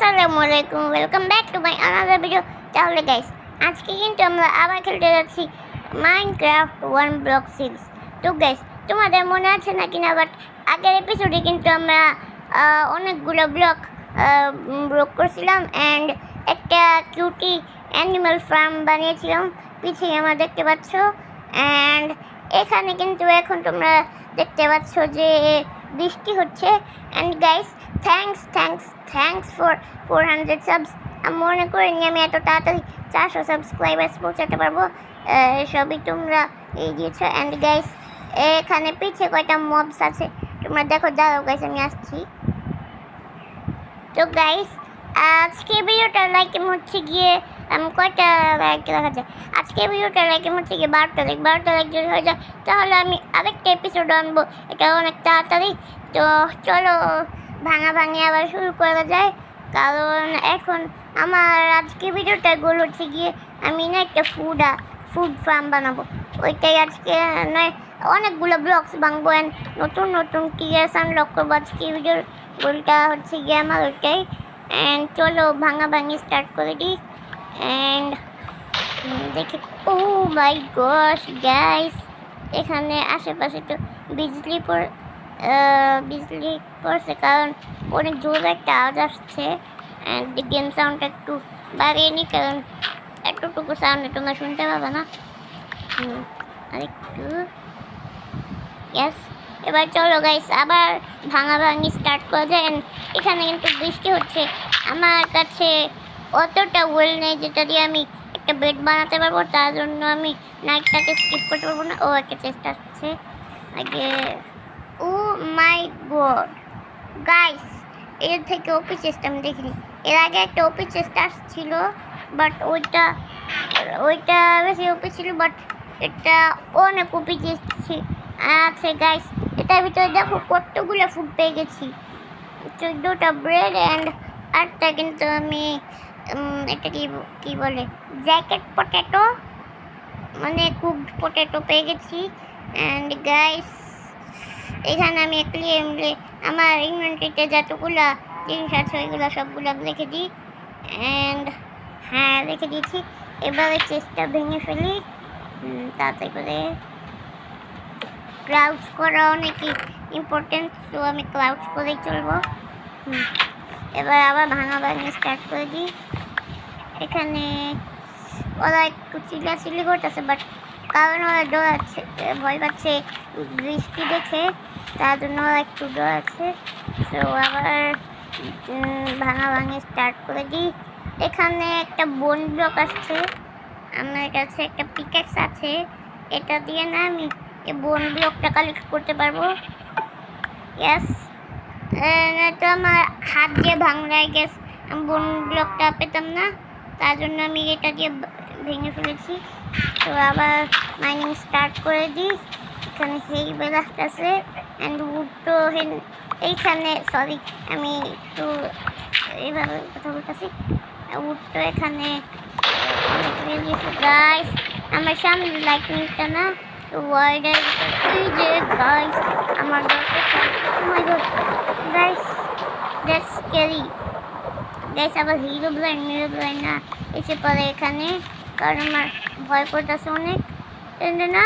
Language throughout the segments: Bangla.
আসসালামু আলাইকুম, welcome back to my another video. তাহলে গাইস, আজকে কিন্তু আমরা আবার খেলতে যাচ্ছি মাইনক্রাফট ওয়ান ব্লক সিরিজ। তো গাইস, তোমাদের মনে আছে নাকি না, বাট আগের এপিসোডে কিন্তু আমরা অনেকগুলো ব্লক করছিলাম অ্যান্ড একটা কিউটি অ্যানিমাল ফার্ম বানিয়েছিলাম, পিছিয়ে আমরা দেখতে পাচ্ছ। অ্যান্ড এখানে কিন্তু এখন তোমরা দেখতে পাচ্ছ যে বৃষ্টি হচ্ছে। And guys, thanks for 400 subs. আমি মনে করিনি আমি এত তাড়াতাড়ি 400 সাবস্ক্রাইবার্স পৌঁছাতে পারবো। সবই তোমরা এই দিয়েছো। অ্যান্ড গাইস, এখানে পিছিয়ে কয়টা মবস আছে তোমরা দেখো। দাঁড়াও গাইস, আমি আসছি। তো গাইস, আজকে ভিডিওটা লাইক হচ্ছে গিয়ে কয়টা লাইক দেখা যায়। আজকে ভিডিওটা লাইক হচ্ছে গিয়ে 12টা লাইক যদি হয়ে যায় তাহলে আমি আরেকটা এপিসোড আনবো, এটা অনেক তাড়াতাড়ি। তো চলো ভাঙি আবার শুরু করা যায়, কারণ এখন আমার আজকে ভিডিওটা গোল হচ্ছে গিয়ে আমি না একটা ফুড ফার্ম বানাবো। ওইটাই আজকে নয়, অনেকগুলো ব্লগস বানাবো অ্যান্ড নতুন ক্রিয়েশন আনলক করবো। আজকে ভিডিওর গোলটা হচ্ছে গিয়ে আমার ওইটাই। অ্যান্ড চলো ভাঙি স্টার্ট করে দিই। অ্যান্ড দেখি, ও মাই গশ গাইস, এখানে আশেপাশে তো বিজলি পড়ছে, কারণ অনেক জোরে একটা আওয়াজ আসছে। অ্যান্ড গেম সাউন্ডটা একটু বাড়িয়ে নিই, কারণ এতটুকু সাউন্ডে তোমরা শুনতে পাবে না। আরেকটু, ইয়েস। এবার চলো গাইস, আবার ভাঙি স্টার্ট করা যায়। এখানে কিন্তু বৃষ্টি হচ্ছে, আমার কাছে অতটা ওয়েল নেই যেটা দিয়ে আমি একটা বেড বানাতে পারবো, তার জন্য আমি নাইটটাকে স্কিপ করতে পারবো না। ও একটা চেষ্টা হচ্ছে আগে। ও মাই গড গাইস, এর থেকে ওপি চেষ্টা আমি দেখিনি। এর আগে একটা ওপি চেষ্টা ছিল, বাট ওইটা বেশি ওপি ছিল, বাট এটা অনেক ওপি চেষ্টা আছে গাইস। এটার ভিতরে দেখো কতগুলো ফুড পেয়ে গেছি, 14টা ব্রেড অ্যান্ড 8টা কিন্তু আমি এটা কি বলে জ্যাকেট পটেটো, মানে কুকড পটেটো পেয়ে গেছি। অ্যান্ড গাইস, এখানে আমি আমার ইনভেন্টরিতে যতগুলো জিনিস আছে ওইগুলো সবগুলো রেখে দিই। অ্যান্ড হ্যাঁ, রেখে দিয়েছি। এবারে চেষ্টা ভেঙে ফেলি তাড়াতাড়ি করে। ক্লাউচ করা অনেক ইম্পর্টেন্ট, তো আমি ক্লাউচ করেই চলবো। এবার আবার ভাঙি স্টার্ট করে দিই। এখানে ওরা একটু চিল্লাচিল্লি করতেছে, বাট কারণ ওরা ডরাচ্ছে, ভয় পাচ্ছে বৃষ্টি দেখে, তার জন্য ওরা একটু ডরাচ্ছে। তো আবার ভাঙি স্টার্ট করে দিই। এখানে একটা বোন ব্লক আসছে, আমার কাছে একটা পিক্যাক্স আছে, এটা দিয়ে না আমি এই বোন ব্লকটা কালেক্ট করতে পারবো। ইয়েস, তো আমার হাত দিয়ে ভাঙলায় গেছে, আমি বোন ব্লকটা পেতাম না, তার জন্য আমি এটা দিয়ে ভেঙে ফেলেছি। তো আবার মাইনিং স্টার্ট করে দিই। এখানে সেই বেলাসটাছে অ্যান্ড উড তো এইখানে, সরি আমি একটু এইভাবে কথা বলতেছি। উড তো এখানে অনেক বেরিয়েছে গাইস, আমার সামনে লাইটনিংটা না তো ওয়ার্ডের এই যে গাইস আমার গাইস দ্যাটস স্ক্যারি গাইস। আবার হিরো ব্লাইন্ড না এসে পড়ে এখানে, কারণ আমার ভয় করতেছে অনেক। না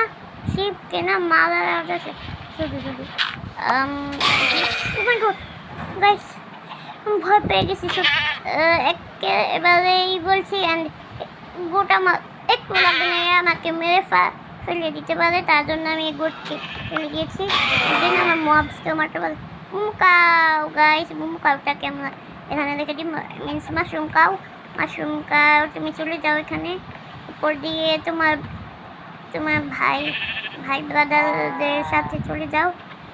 শিবকে না মারা আছে শুধু গাইস, আমি ভয় পেয়ে গেছি সব। এবারেই বলছি, অ্যান্ড গোটা একটু লাগবে না, আমাকে মেরে ফেলে দিতে পারে, তার জন্য আমি গোটকে ফেলে দিয়েছি। দেন আমার মবসকে মারতে পারে। গাইস, মুমকাউটাকে আমরা এখানে রেখে দিই, মিন্স মাশরুম কাউ তুমি চলে যাও এখানে উপর দিয়ে, তোমার ভাই ব্রাদারদের সাথে চলে যাও।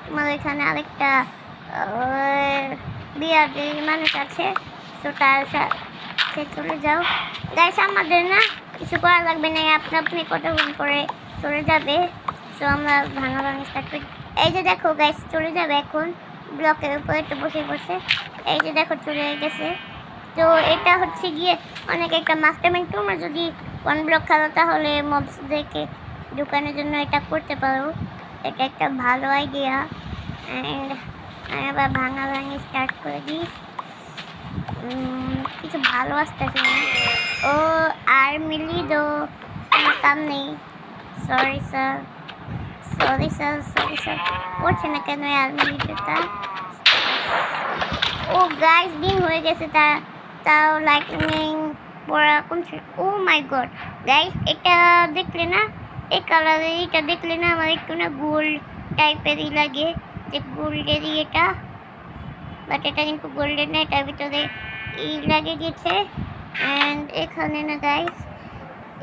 তোমার এখানে আরেকটা বিয়ার মানুষ আছে, তো তার সাথে চলে যাও গাইস। আমাদের না কিছু করা লাগবে না, আপনি কতক্ষণ পরে চলে যাবে। তো আমরা ভাঙি স্টার্ট করি। এই যে দেখো গাইস, চলে যাবে এখন ব্লকের উপরে তো বসে এই যে দেখো চলে গেছে। তো এটা হচ্ছে গিয়ে অনেক একটা মাস্টারমাইন্ড। তোমরা যদি ওয়ান ব্লক খেলো তাহলে মবসদেরকে ঢুকানোর জন্য এটা করতে পারো, এটা একটা ভালো আইডিয়া। অ্যান্ড আবার ভাঙি স্টার্ট করে দিই। কিছু ভালো আসতেছে না। ও আর মিলি দো, কোনো কাম নেই। Sorry sir, sorry sir, sorry sir. পড়ছে না কেন আর মিলিটা? ও গাইস দিন হয়ে গেছে, তাও লাইটনিং পড়া কোন ছিল? ও মাই গড গাইস, এটা দেখলে না, এই কালারের এটা দেখলে না আমার একটু না গোল্ড টাইপেরই লাগে, যে গোল্ডেরই এটা, বাট এটা কিন্তু গোল্ডের না, এটার ভিতরে ই লাগে গেছে। অ্যান্ড এখানে না গাইস,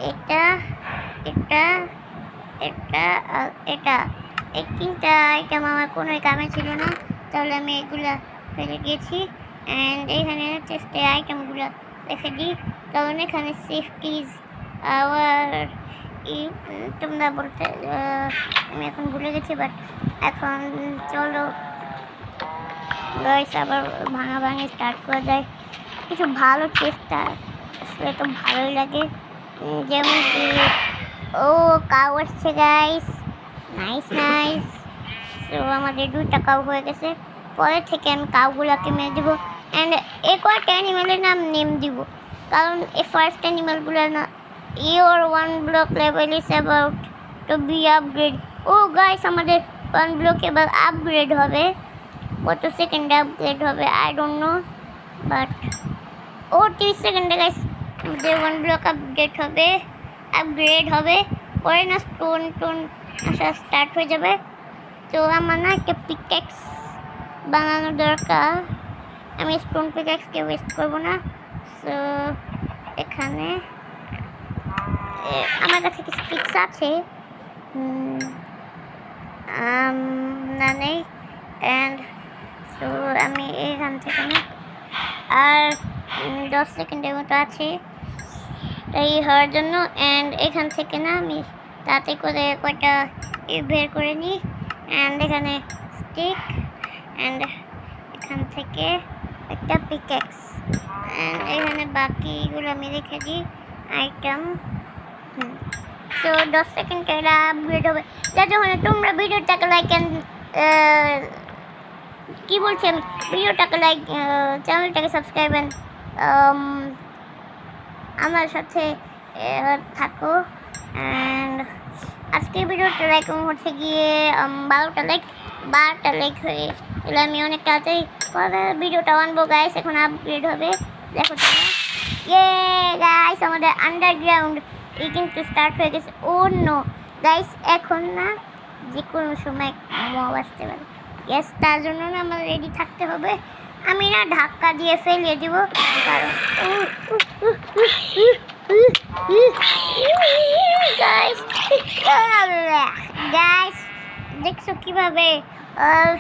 এটা এটা এটা আর এটা, এই তিনটা আইটেম আমার কোনো কামে ছিল না, তাহলে আমি এগুলা ফেলে দিয়েছি। অ্যান্ড এখানে চেষ্টা আইটেমগুলো রেখে দিই, কারণ এখানে সেফটিজ আবার তোমরা বলতে আমি এখন ভুলে গেছি, বাট এখন চলো গাইস আবার ভাঙা স্টার্ট করা যায়। কিছু ভালো চেষ্টা আসলে তো ভালোই লাগে, যেমন কি ও কাউ আসছে গাইস, নাইস নাইস। তো আমাদের 2টা কাউ হয়ে গেছে, পরে থেকে আমি কাউগুলোকে মেরে দেবো। অ্যান্ড এই কয়েকটা অ্যানিমেলের নেম দিব, কারণ এই ফার্স্ট অ্যানিমেলগুলো না, your 1 block level is about to be upgrade. Oh guys আমাদের 1 ব্লক এবার আপগ্রেড হবে, কত সেকেন্ডে আপগ্রেড হবে আই ডোন্ট নো, বাট ও 30 সেকেন্ডে গাইস আমাদের 1 ব্লক আপগ্রেড হবে, পরে না স্টোন আসা স্টার্ট হয়ে যাবে। তো আমার না একটা পিকেক্স বানানো দরকার, আমি স্টোন পিকেক্সকে ওয়েস্ট করবো না। সো এখানে আমার কাছে কিছু পিক্স আছে না নেই, অ্যান্ড সো আমি এখান থেকে না আর 10 সেকেন্ডের মতো আছে তাই হওয়ার জন্য। অ্যান্ড এখান থেকে না আমি তাতে করে কয়টা বের করে নিই, অ্যান্ড এখানে স্টিক, অ্যান্ড এখান থেকে একটা পিকেক্স, অ্যান্ড এখানে বাকিগুলো আমি রেখে দিই আইটেম। তো 10 সেকেন্ড এটা আপগ্রেড হবে, যার জন্য তোমরা ভিডিওটাকে লাইক অ্যান্ড কি বলছি আমি, ভিডিওটাকে লাইক, চ্যানেলটাকে সাবস্ক্রাইব অ্যান্ড আমার সাথে থাকো। অ্যান্ড আজকের ভিডিওটা লাইক হচ্ছে গিয়ে 12টা লাইক হয়ে এলে আমি অনেক তাড়াতাড়ি ভিডিওটা আনবো গাইস। এখন আপগ্রেড হবে, দেখো তোমরা, ইয়ে গাইস আমাদের আন্ডারগ্রাউন্ড এই কিন্তু স্টার্ট হয়ে গেছে। ও নো গাইস, এখন না যে কোনো সময় মব আসতে পারে, ইয়েস, তার জন্য না আমার রেডি থাকতে হবে। আমি না ধাক্কা দিয়ে ফেলিয়ে দিব, কারণ গাইস দেখছো কিভাবে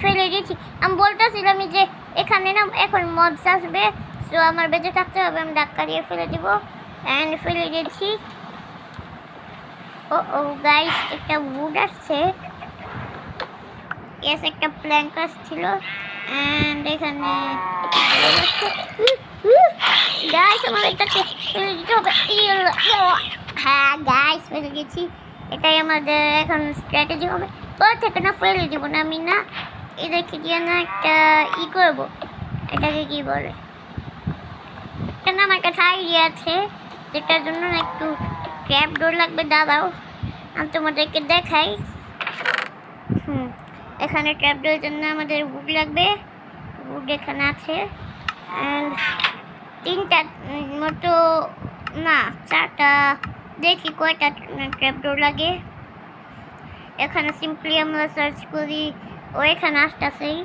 ফেলে দিয়েছি। আমি বলতেছিলাম যে এখানে না এখন মবস আসবে, সো আমার বেঁচে থাকতে হবে, আমি ধাক্কা দিয়ে ফেলে দিব, অ্যান্ড ফেলে দিয়েছি। ও গাইস একটা উড আসছে, ইয়েস একটা প্ল্যাঙ্ক আসছিল, অ্যান্ড এখানে গাইস আমার এটাকে ফেলে দিতে হবে। হ্যাঁ গাইস ফেলে গেছি, এটাই আমাদের এখন স্ট্র্যাটেজি হবে। পর থেকে না ফেলে দিব না আমি, না এদেরকে দিয়ে না একটা করবো, এটাকে কি বলে, একটা না আমার কাছে আইডিয়া আছে, যেটার জন্য না একটু ট্র্যাপ ডোর লাগবে। দাঁড়াও আমি তোমাদেরকে দেখাই। এখানে ট্র্যাপ ডোরের জন্য আমাদের উড লাগবে, উড এখানে আছে, অ্যান্ড 3টা মতো না 4টা, দেখি কয়টা ট্র্যাপ ডোর লাগে। এখানে সিম্পলি আমরা সার্চ করি, ও এখানে আসতেছেই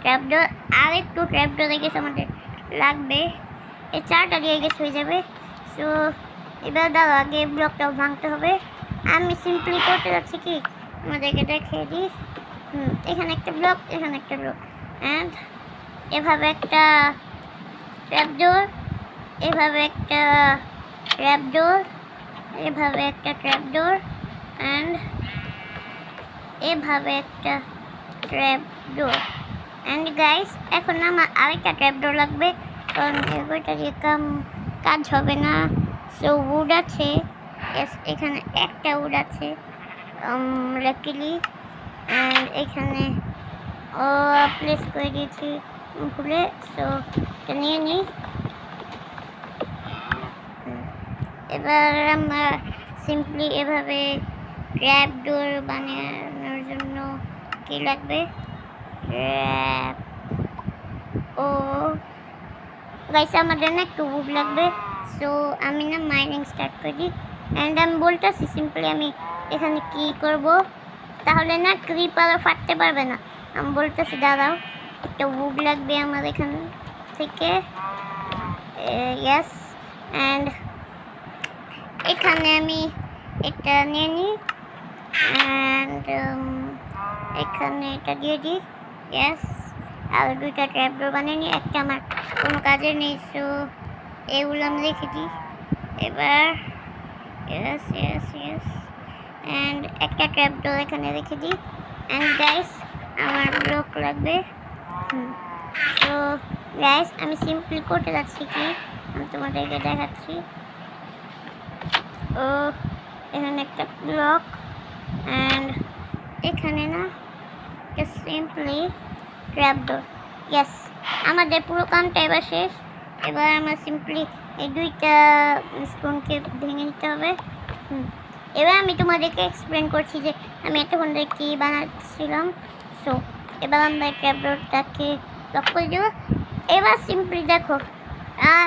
ট্র্যাপ ডোর, আর একটু ট্র্যাপ ডোর গেছে আমাদের লাগবে, এই 4টা দিয়ে গেছে হয়ে যাবে। সো এবার দাও আগে ব্লকটাও ভাঙতে হবে। আমি সিম্পলি করতে যাচ্ছি কি, আমাদেরকে দেখিয়ে দিই। এখানে একটা ব্লক, এখানে একটা ব্লক, অ্যান্ড এভাবে একটা ট্র্যাপ ডোর, এভাবে একটা ট্র্যাপ ডোর, এভাবে একটা ট্র্যাপ ডোর, অ্যান্ড এভাবে একটা ট্র্যাপ ডোর। অ্যান্ড গাইস এখন আমার আরেকটা ট্র্যাপ ডোর লাগবে, কারণ এগুলোটা দিয়ে কাজ হবে না। সো উড আছে, এখানে একটা উড আছে লাকিলি, অ্যান্ড এখানে প্লেস করে দিয়েছি ভুলে, সো এটা নিয়ে নিই। এবার আমরা সিম্পলি এভাবে ট্র্যাপ ডোর বানানোর জন্য কি লাগবে, ট্র্যাপ ও গাইস আমাদের না একটু উড লাগবে। সো আমি না মাইনিং স্টার্ট করি অ্যান্ড আমি বলতেছি সিম্পলি আমি এখানে কি করব, তাহলে না ক্রিপার ফাটতে পারবে না। আমি বলতেছি দাঁড়াও, একটা উড লাগবে আমার এখান থেকে, ইয়েস। অ্যান্ড এখানে আমি এটা নিয়ে নিই অ্যান্ড এখানে এটা দিয়ে দিই, ইয়েস। আর দুইটা ট্র্যাপডোর বানিয়ে নিই, একটা আমার কোনো কাজে নেই, সো এগুলো আমি রেখে দিই। এবার ইয়েস ইয়েস ইয়েস অ্যান্ড একটা ট্র্যাপডোর এখানে রেখে দিই। অ্যান্ড গাইস আমার ব্লক লাগবে। সো গাইস আমি সিম্পলি করতে যাচ্ছি কি, আমি তোমাদেরকে দেখাচ্ছি। ও এখানে একটা ব্লক অ্যান্ড এখানে না সিম্পলি ট্র্যাপডোর, ইয়েস। আমাদের পুরো কামটা এবার শেষ। এবার আমরা সিম্পলি এই দুইটা স্টোনকে ভেঙে নিতে হবে। এবার আমি তোমাদেরকে এক্সপ্লেন করছি যে আমি এতক্ষণ ধরে কী বানাচ্ছিলাম। সো এবার আমরা ট্র্যাপডোরটাকে লক করে দেবো। এবার সিম্পলি দেখো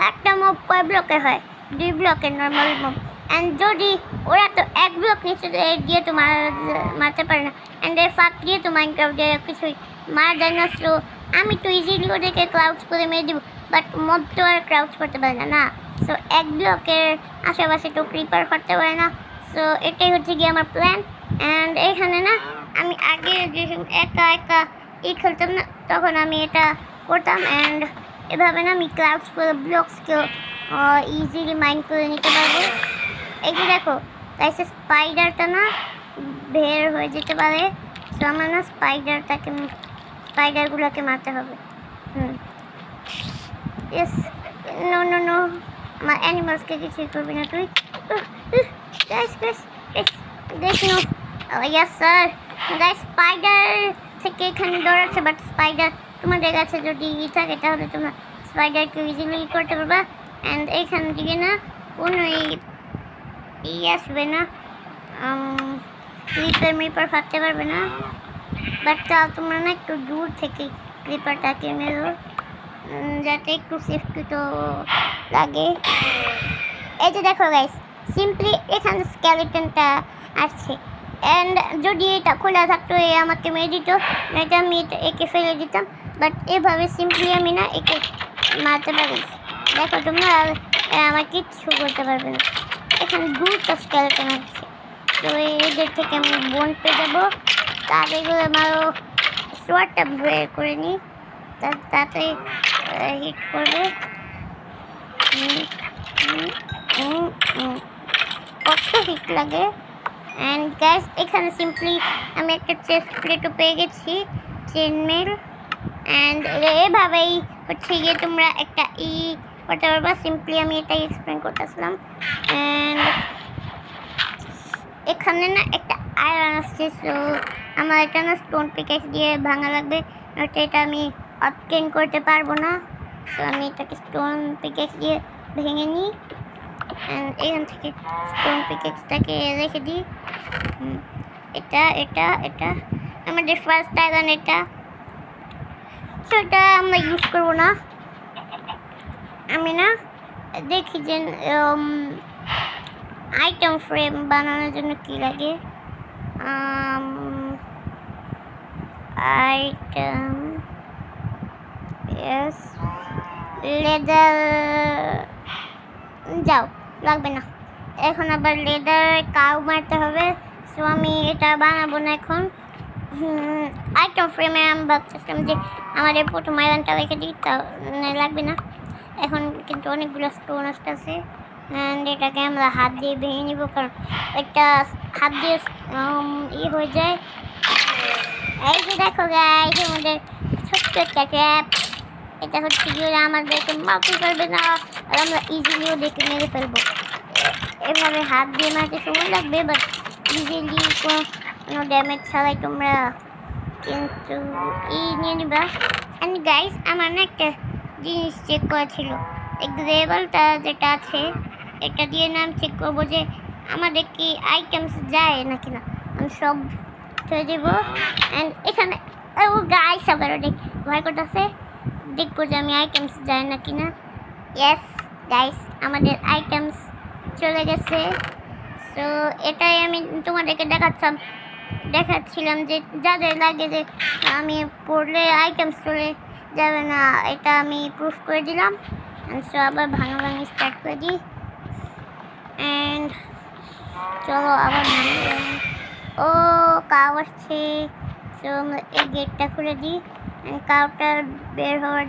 একটা মব কয় ব্লকে হয়, 2 ব্লকের নর্মাল মব। অ্যান্ড যদি ওরা তো 1 ব্লক নিচে দিয়ে তো মারতে পারে না, অ্যান্ড এর ফাঁক দিয়ে তো মাইনক্রাফট দিয়ে কিছুই মারা যায় না। সো আমি তো ইজিলি ওদেরকে ক্রাউচ করে মেরে দেবো, বাট মব তো আর ক্রাউচ করতে পারে না। সো 1 ব্লকের আশেপাশে তো ক্রিপার করতে পারে না। সো এটাই হচ্ছে গিয়ে আমার প্ল্যান। অ্যান্ড এখানে না আমি আগে যে একা একা খেলতাম না, তখন আমি এটা করতাম অ্যান্ড এভাবে না আমি ক্রাউচ করে ব্লকসকেও ইজিলি মাইন্ড করে নিতে পারবো। এই যে দেখো তাই সে স্পাইডারটা না বের হয়ে যেতে পারে। সো আমার না স্পাইডারগুলোকে মারতে হবে। ইয়েস, নো নো নো, আমার অ্যানিমালসকে কিছুই করবি না তুই। Guys guys guys guys no, yes sir. Guys spider থেকে এখানে দৌড়াচ্ছে, বাট স্পাইডার তোমাদের কাছে যদি থাকে তাহলে তোমরা স্পাইডারকে ইজিলি করতে পারবা। অ্যান্ড এইখান থেকে না কোনো আসবে না, ক্রিপার ফাটতে পারবে না। বাট তাও তোমরা না একটু দূর থেকে ক্রিপারটাকে মেরো, যাতে একটু সেফটি তো লাগে। এই যে দেখো গাইস সিম্পলি এখানে স্কেলেটনটা আসছে, অ্যান্ড যদি এটা খোলা থাকতো এ আমাকে মেরে দিত, নয়তো আমি একে ফেলে দিতাম। বাট এভাবে সিম্পলি আমি না একে মারতে পারি। দেখো তোমরা আমার কিচ্ছু করতে পারবে না। এখানে 2টা স্কেলেটন আছে, তো এদের থেকে আমি বোন পেয়ে যাবো। তাদের আমারও শোয়ারটা বের করে নিই, তাতে হিট করবে। কত হিট লাগে। অ্যান্ড গ্যাস এখানে সিম্পলি আমি একটা চেস্ট প্লেটও পেয়ে গেছি, চেনমেল। অ্যান্ড এভাবেই হচ্ছে গিয়ে তোমরা একটা করতে পারবা। সিম্পলি আমি এটাই এক্সপ্লেন করতেছিলাম। অ্যান্ড এখানে না একটা আয়রন আসছে, সো আমার এটা না স্টোন পিকেক্স দিয়ে ভাঙা লাগবে, নয়তো এটা আমি অবটেন করতে পারবো না। সো আমি এটাকে স্টোন পিকেক্স দিয়ে ভেঙে নিই অ্যান্ড এখান থেকে স্টোন পিকেক্সটাকে রেখে দিই। এটা এটা এটা আমাদের ফার্স্ট আয়রন, এটা সো এটা আমরা ইউজ করবো না। আমি না দেখি যে আইটেম ফ্রেম বানানোর জন্য কি লাগে। আইটেম, ইয়েস, লেদার, যাও লাগবে না। এখন আবার লেদার কাউ মারতে হবে, সো আমি এটা বানাবো না এখন। আইটেম ফ্রেমে আমি ভাবতেছিলাম যে আমাদের প্রথম আয়রনটা রেখে দিই, তা লাগবে না। এখন কিন্তু অনেকগুলো স্টোন আসতেছে অ্যান্ড এটাকে আমরা হাত দিয়ে ভেঙে নিব, কারণ একটা হাত দিয়ে হয়ে যায়। এই যে দেখো গাইস আমাদের ছোট্ট একটা ট্র্যাপ, এটা হচ্ছে গিয়ে আমাদেরকে মারতে পারবে না আর আমরা ইজিলি ওদেরকে মেরে ফেলবো। এভাবে হাত দিয়ে মারতে সময় লাগবে, বাট ইজিলি কোনো ড্যামেজ ছাড়াই তোমরা কিন্তু নিয়ে নিবা। অ্যান্ড গাইস আমার না একটা জিনিস চেক করা ছিল, এই গ্রেবলটা যেটা আছে এটা দিয়ে না আমি চেক করবো যে আমাদের কি আইটেমস যায় নাকি না। আমি সব ছেড়ে দেবো অ্যান্ড এখানে ও গাইস আবার ভয় করতেছে, দেখবো যে আমি আইটেমস যায় নাকি না। ইয়েস গাইস আমাদের আইটেমস চলে গেছে। তো এটাই আমি তোমাদেরকে দেখাচ্ছিলাম যে যাদের লাগে যে আমি পড়লে আইটেমস চলে যাবে না, এটা আমি প্রুফ করে দিলাম। সো আবার ভাঙাভাঙি স্টার্ট করে দিই অ্যান্ড চলো আবার ও কাউ আসছে। সো আমরা এই গেটটা খুলে দিই অ্যান্ড কাউটা বের হওয়ার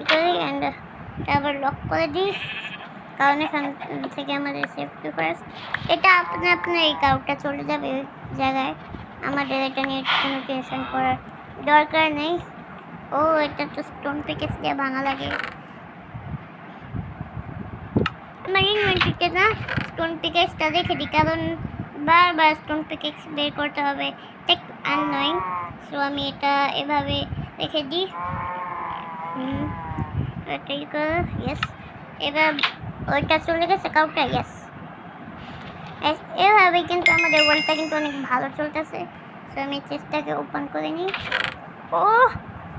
ই করি অ্যান্ড আবার লক করে দিই, কারণ এখান থেকে আমাদের সেফটি ফার্স্ট। এটা আপনি এই কাউটা চলে যাবে ওই জায়গায়, আমাদের এটা নিয়ে কোনো টেনশন করার দরকার নেই। ও এটা তো স্টোন পিকেক্স দিয়ে ভাঙা লাগে, আমার ইনভেন্টরিতে না স্টোন পিকেক্সটা রেখে দিই, কারণ বারবার স্টোন পিকেক্স বের করতে হবে, টেক আননোয়িং। সো আমি এটা এভাবে রেখে দিই। ইয়েস এবার ওইটা চলে গেছে কাউটা। ইয়েস এভাবে কিন্তু আমাদের ওয়ালটা কিন্তু অনেক ভালো চলতেছে। সো আমি চেস্টটাকে ওপেন করে নিই। ও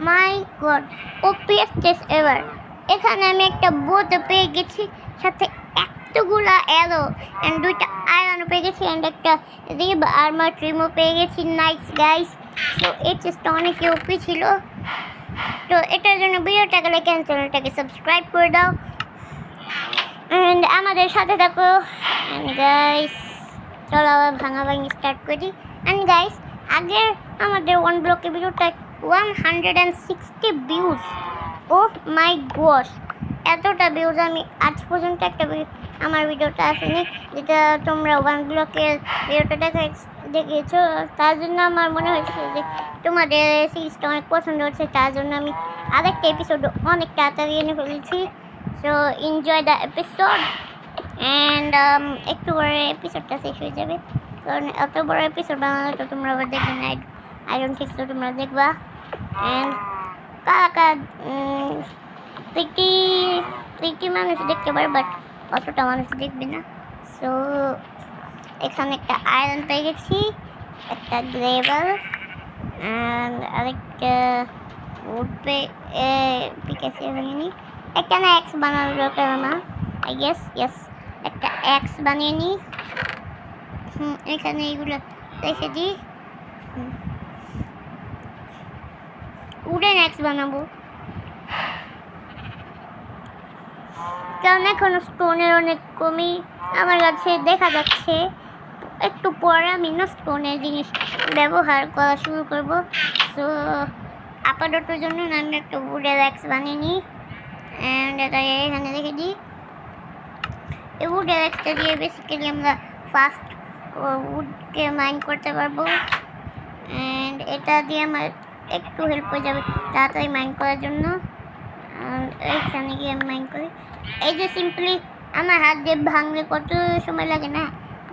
মাই গড ওপিএস চেস্ট এবার। এখানে আমি একটা বোট পেয়ে গেছি, সাথে এতগুলা অ্যারো অ্যান্ড 2টা আয়রন পেয়ে গেছি অ্যান্ড একটা রিব আর্মার ট্রিমও পেয়ে গেছি। Nice guys. সো এই চেস্টটা অনেক ওপি ছিল। তো এটার জন্য ভিডিওটা গেলে চ্যানেলটাকে সাবস্ক্রাইব করে দাও অ্যান্ড আমাদের সাথে থাকো। অ্যান্ড গাইস চলো আবার ভাঙাভাঙি স্টার্ট করি। অ্যান্ড গাইস আগের আমাদের 1 ব্লকের ভিডিওটা 160 ভিউজ। ও মাই গড এতটা ভিউজ আমি আজ পর্যন্ত একটা আমার ভিডিওটা আসেনি, যেটা তোমরা 1 ব্লকের ভিডিওটা দেখেছো। তার জন্য আমার মনে হয়েছে যে তোমাদের সিরিজটা অনেক পছন্দ হচ্ছে, তার জন্য আমি আরেকটা এপিসোড অনেক তাড়াতাড়ি এনে ফেলেছি। So enjoy the episode and একটু পরে এপিসোডটা শেষ হয়ে যাবে, কারণ এত বড় এপিসোড বানালে তো তোমরা আবার দেখবে না। আই ডোন্ট থিঙ্ক সো তোমরা দেখবা। অ্যান্ড কারা প্রীতি মানুষ দেখতে পারে, বাট অতটা মানুষ দেখবে না। সো এখানে একটা আয়রন পেয়ে গেছি, একটা গ্রেভেল অ্যান্ড আরেকটা উড পিকেছি ভেঙে। একটা না এক্স বানানোর দরকার আমার, আই গেস। ইয়েস একটা এক্স বানিয়ে নিই। এখানে এইগুলো রেখে দিই। উডেন এক্স বানাবো, কারণ এখন স্টোনের অনেক কমই আমার কাছে দেখা যাচ্ছে। একটু পরে আমি না স্টোনের জিনিস ব্যবহার করা শুরু করব। সো আপাততর জন্য আমি একটা উডের এক্স বানিয়ে নিই অ্যান্ড এটা এখানে রেখে দিই। এই উডের এক্সটা দিয়ে বেসিক্যালি আমরা ফাস্ট উডকে মাইন করতে পারবো অ্যান্ড এটা দিয়ে আমার একটু হেল্প হয়ে যাবে তাড়াতাড়ি মাইন করার জন্য। এইখানে গিয়ে আমি মাইন করি। এই যে সিম্পলি আমার হাত দিয়ে ভাঙলে কত সময় লাগে না,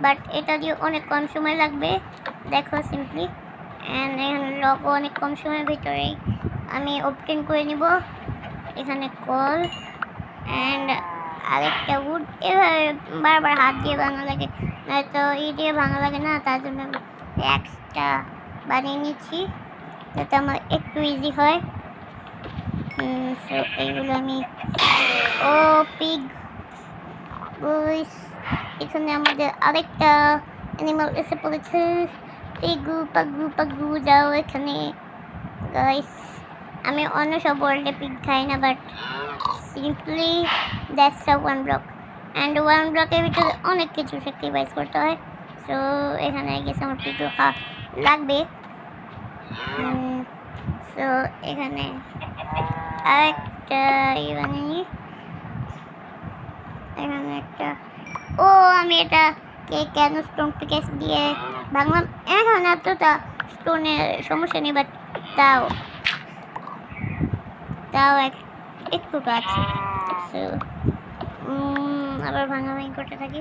বাট এটা দিয়ে অনেক কম সময় লাগবে। দেখো সিম্পলি অ্যান্ড এখানে লগও অনেক কম সময়ের ভিতরেই আমি ওপেন করে নিব। এখানে কল অ্যান্ড আরেকটা উড। এভাবে বারবার হাত দিয়ে ভাঙা লাগে, নয়তো দিয়ে ভাঙা লাগে না, তার জন্য আমি এক্সট্রা বানিয়ে নিচ্ছি যাতে আমার একটু ইজি হয়। সো এইগুলো আমি ও পিগ বুইস। এখানে আমাদের আরেকটা অ্যানিমাল এসে পড়েছে। পিগু পাগু পাগু যাও এখানে। গাইস আমি অন্য সব ওয়ার্ল্ডে পিগ খাই না, but simply that's a 1 block and 1 ব্লকের ভিতরে অনেক কিছু স্যাক্রিফাইস করতে হয়। সো এখানে গেছে আমার পিগু খাওয়া লাগবে। সো এখানে আরেকটা বানিয়ে এখানে একটা ও আমি এটা কেন স্টোন পিকেক্স দিয়ে ভাঙলাম। এখন এতটা স্টোনের সমস্যা নেই, বাট তাও একটু আছে। সো আবার ভাঙাভাঙি করতে থাকি।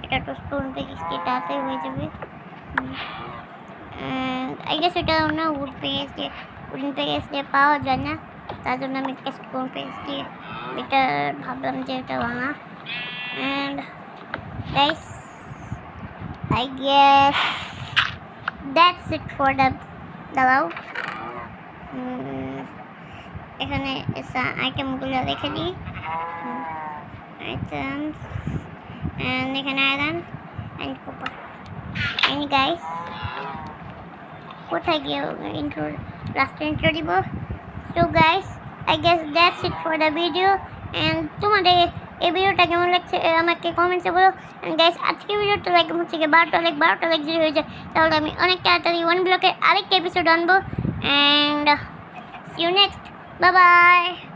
এটা তো স্টোন পিকেক্স দিয়ে তাড়াতাড়ি হয়ে যাবে। আই গেস এটা না উডেন পিকেক্স দিয়ে পাওয়া যায় না। তার জন্য আমি টেস্ট কোন পেজ দিয়ে এটা ভাবলাম যে এটা ভাঙা। And guys I guess that's it for the দাঁড়াও এখানে আইটেমগুলো রেখে দিই items and এখানে iron and copper and guys কোথায় গিয়ে intro দিব so guys I guess that's it for the video and তোমাদের এই ভিডিওটা কেমন লাগছে আমাকে কমেন্টসে বলো and guys আজকে ভিডিওটা লাইক হচ্ছে কি 12টা লাইক যদি হয়ে যায় তাহলে আমি অনেক তাড়াতাড়ি ওয়ান ব্লকের আরেকটা এপিসোড আনবো and see you next bye bye